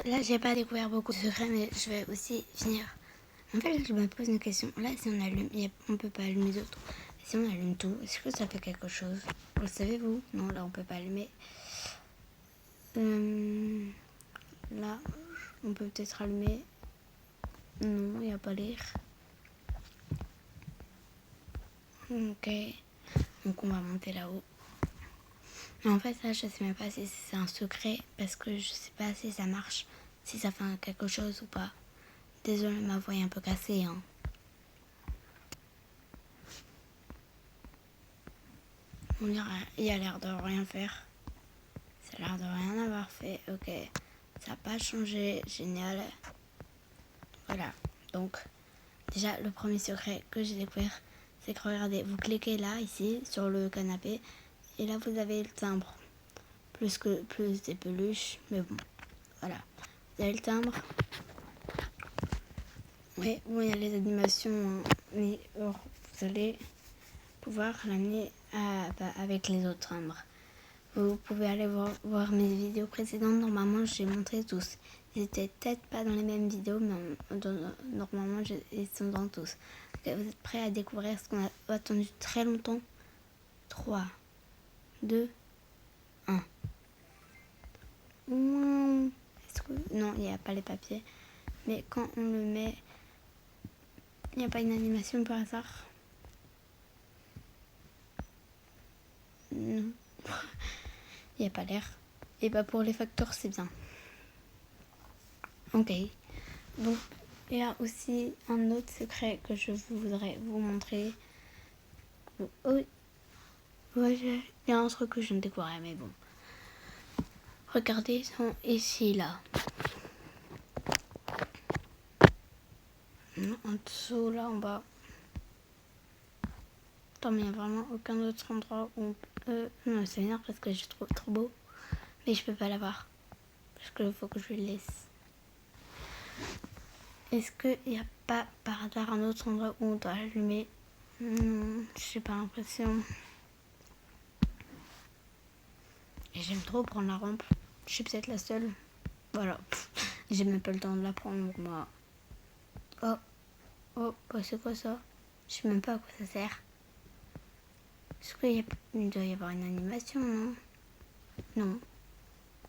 là, j'ai pas découvert beaucoup de secrets, mais je vais aussi finir. En fait, je me pose une question. Là, si on allume, on peut pas allumer d'autres. Si on allume tout, est-ce que ça fait quelque chose? Vous le savez, vous? Non, là, on peut pas allumer. Là, on peut peut-être allumer. Non, il n'y a pas l'air. Ok. Donc, on va monter là-haut. Mais en fait, ça, je sais même pas si c'est un secret. Parce que je sais pas si ça marche. Si ça fait quelque chose ou pas. Désolée, ma voix est un peu cassée, hein. Il y a l'air de rien faire. Ça a l'air de rien avoir fait. Ok. Ça n'a pas changé. Génial. Voilà. Donc, déjà, le premier secret que j'ai découvert, c'est que regardez, vous cliquez là, ici, sur le canapé. Et là, vous avez le timbre. Plus des peluches. Mais bon, voilà. Vous avez le timbre. Oui, bon, il y a les animations. Mais vous allez pouvoir l'amener avec les autres timbres. Vous pouvez aller voir mes vidéos précédentes. Normalement, j'ai montré tous. Ils étaient peut-être pas dans les mêmes vidéos, mais normalement, ils sont dans tous. Okay, vous êtes prêts à découvrir ce qu'on a attendu très longtemps? 3, 2, 1. Non, il n'y a pas les papiers. Mais quand on le met, il n'y a pas une animation par hasard? Non. Il n'y a pas l'air. Et bah pour les facteurs, c'est bien. Ok. Donc, il y a aussi un autre secret que je voudrais vous montrer. Oui. Ouais, il y a un truc que je ne découvrais, mais bon. Regardez, ils sont ici, là. En dessous, là, en bas. Attends, mais il n'y a vraiment aucun autre endroit où... non, c'est énerve parce que je trouve trop beau. Mais je peux pas l'avoir. Parce qu'il faut que je le laisse. Est-ce qu'il n'y a pas par hasard un autre endroit où on doit allumer? J'ai pas l'impression. Et j'aime trop prendre la rampe. Je suis peut-être la seule. Voilà. J'ai même pas le temps de la prendre, moi. Oh, bah c'est quoi ça? Je sais même pas à quoi ça sert. Est-ce qu'il doit y avoir une animation, non? Non.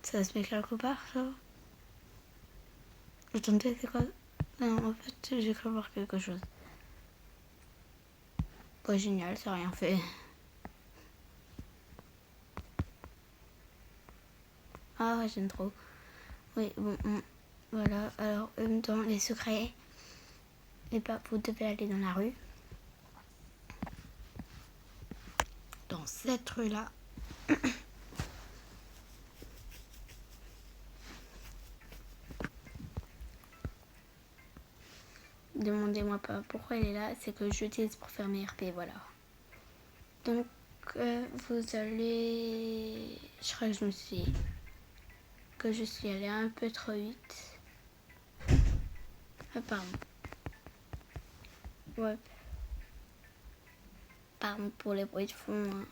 Ça se met quelque part, ça? Attendez, c'est quoi? Non, en fait, j'ai cru voir quelque chose. Pas génial, ça n'a rien fait. Ah, j'aime trop. Oui, bon, voilà. Alors, dans les secrets, vous devez aller dans la rue. Dans cette rue-là. Demandez-moi pas pourquoi elle est là, c'est que j'utilise pour faire mes RP, voilà. Donc, vous allez... Je crois que je suis allée un peu trop vite. Ah, pardon. Ouais. Pardon pour les bruits de fond. Hein.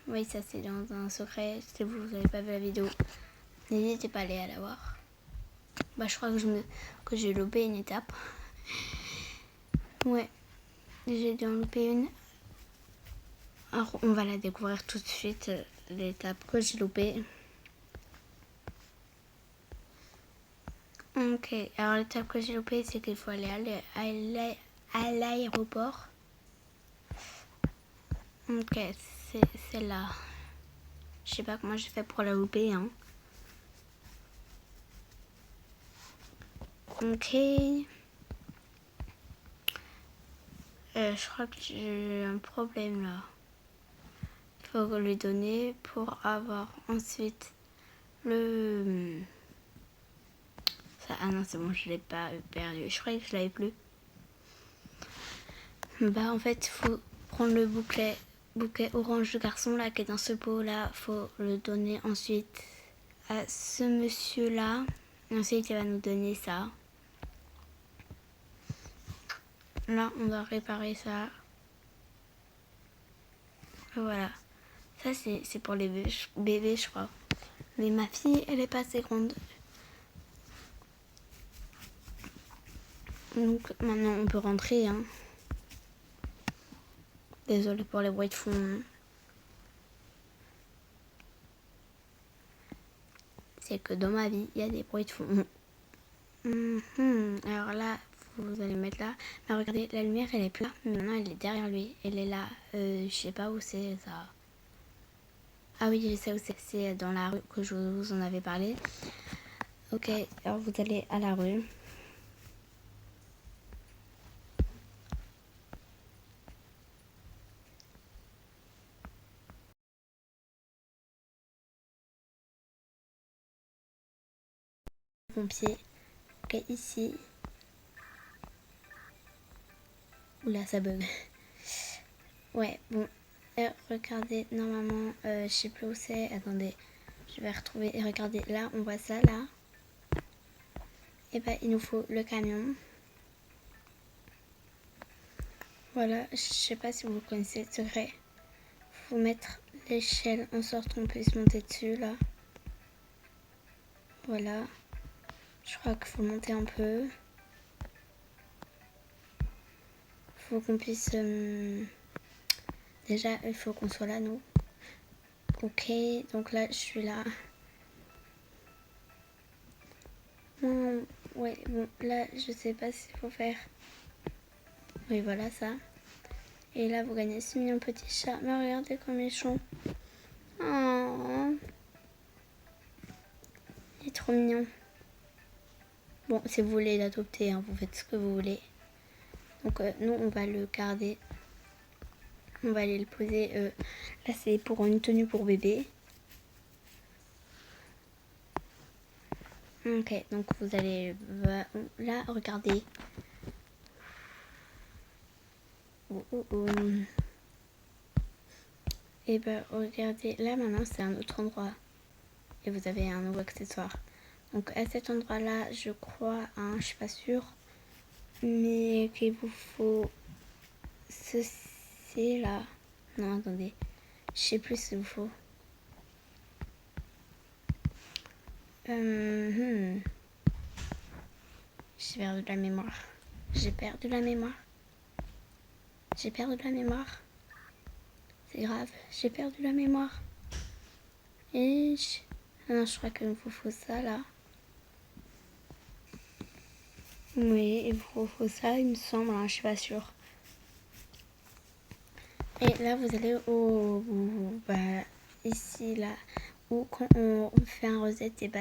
Oui, ça c'est dans un secret. Si vous n'avez pas vu la vidéo, n'hésitez pas à aller la voir. Bah, je crois que j'ai loupé une étape. Ouais, j'ai dû en louper une. Alors, on va la découvrir tout de suite, l'étape que j'ai loupée. Ok, alors l'étape que j'ai loupée, c'est qu'il faut aller à l'aéroport. Ok, c'est là. Je sais pas comment j'ai fait pour la louper, hein. Ok. Je crois que j'ai un problème là. Il faut lui donner pour avoir ensuite le... Ah non, c'est bon, je l'ai pas perdu. Je croyais que je l'avais plus. Bah en fait, il faut prendre le bouquet orange de garçon là qui est dans ce pot là. Faut le donner ensuite à ce monsieur là. Et ensuite, il va nous donner ça. Là, on doit réparer ça. Voilà. Ça, c'est pour les bébés, je crois. Mais ma fille, elle est pas assez grande. Donc maintenant on peut rentrer. Hein. Désolée pour les bruits de fond. C'est que dans ma vie, il y a des bruits de fond. Alors là, vous allez mettre là. Mais regardez, la lumière, elle est plus là. Mais maintenant, elle est derrière lui. Elle est là. Je sais pas où c'est ça. Ah oui, je sais où c'est. C'est dans la rue que je vous en avais parlé. Ok, alors vous allez à la rue. Pompier. Ok, ici. Oula, ça bug. Ouais, bon. Regardez, normalement, je sais plus où c'est. Attendez, je vais retrouver. Et regardez, là, on voit ça, là. Et bah, il nous faut le camion. Voilà, je sais pas si vous connaissez ce secret. Faut mettre l'échelle en sorte qu'on puisse monter dessus, là. Voilà. Je crois qu'il faut monter un peu. Faut qu'on puisse... Déjà, il faut qu'on soit là, nous. Ok, donc là, je suis là. Ouais, bon, là, je sais pas ce qu'il faut faire. Oui, voilà, ça. Et là, vous gagnez 6 millions de petits chats. Mais regardez comme ils sont. Oh, il est trop mignon. Bon, si vous voulez l'adopter, hein, vous faites ce que vous voulez. Donc, nous, on va le garder. On va aller le poser. Là, c'est pour une tenue pour bébé. Ok, donc vous allez là, regardez. Et ben regardez, là maintenant c'est un autre endroit. Et vous avez un nouveau accessoire. Donc à cet endroit-là, je crois, hein, je suis pas sûre, mais qu'il vous faut ceci là. Non, attendez, je sais plus ce qu'il vous faut. J'ai perdu la mémoire. J'ai perdu la mémoire. J'ai perdu la mémoire. C'est grave, j'ai perdu la mémoire. Et ah non, je crois qu'il me faut ça là. Oui, il vous faut ça, il me semble, hein, je suis pas sûre. Et là, vous allez ici, là, où quand on fait un reset, et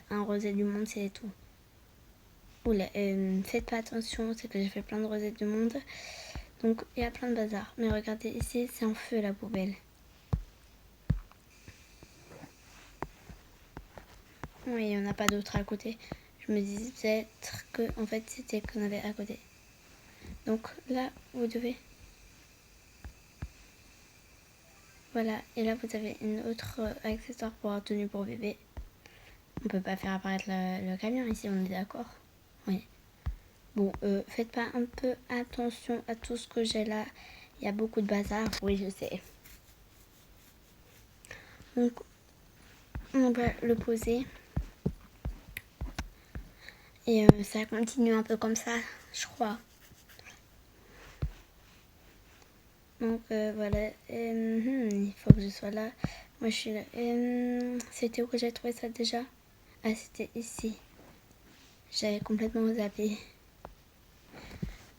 un reset du monde, c'est tout. Oula, faites pas attention, c'est que j'ai fait plein de resets du monde. Donc, il y a plein de bazar. Mais regardez, ici, c'est en feu, la poubelle. Oui, il n'y en a pas d'autres à côté. Je me disais peut-être que, en fait, c'était qu'on avait à côté. Donc, là, vous devez... Voilà, et là vous avez une autre accessoire pour la tenue pour bébé. On peut pas faire apparaître le camion ici, on est d'accord? Oui. Bon, faites pas un peu attention à tout ce que j'ai là. Il y a beaucoup de bazar. Oui, je sais. Donc, on va le poser. Et ça continue un peu comme ça, je crois. Donc voilà, il faut que je sois là. Moi je suis là. C'était où que j'ai trouvé ça déjà? Ah, c'était ici. J'avais complètement zappé.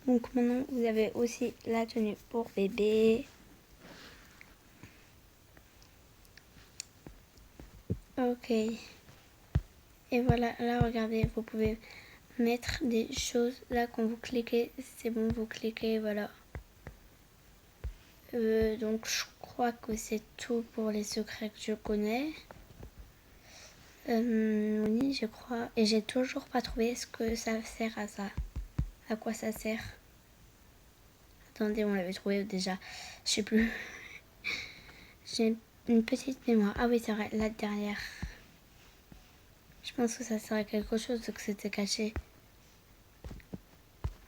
Donc maintenant vous avez aussi la tenue pour bébé. Ok. Et voilà, là regardez, vous pouvez mettre des choses. Là quand vous cliquez, c'est bon, vous cliquez, voilà. Donc je crois que c'est tout pour les secrets que je connais. Oui, je crois. Et j'ai toujours pas trouvé ce que ça sert à ça. À quoi ça sert? Attendez, on l'avait trouvé déjà. Je sais plus. J'ai une petite mémoire. Ah oui, c'est vrai, là derrière. Je pense que ça sert à quelque chose, que c'était caché.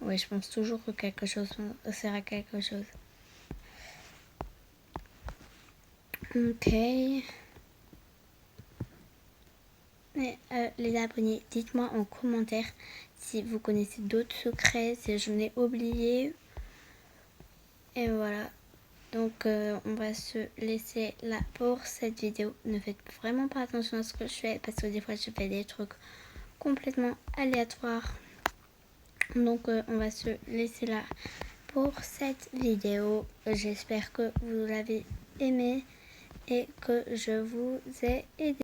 Oui, je pense toujours que quelque chose sert à quelque chose. Ok. Mais les abonnés, dites-moi en commentaire si vous connaissez d'autres secrets, si je n'ai oublié. Et voilà. Donc on va se laisser là pour cette vidéo. Ne faites vraiment pas attention à ce que je fais parce que des fois je fais des trucs complètement aléatoires. Donc on va se laisser là pour cette vidéo. J'espère que vous l'avez aimé et que je vous ai aidé.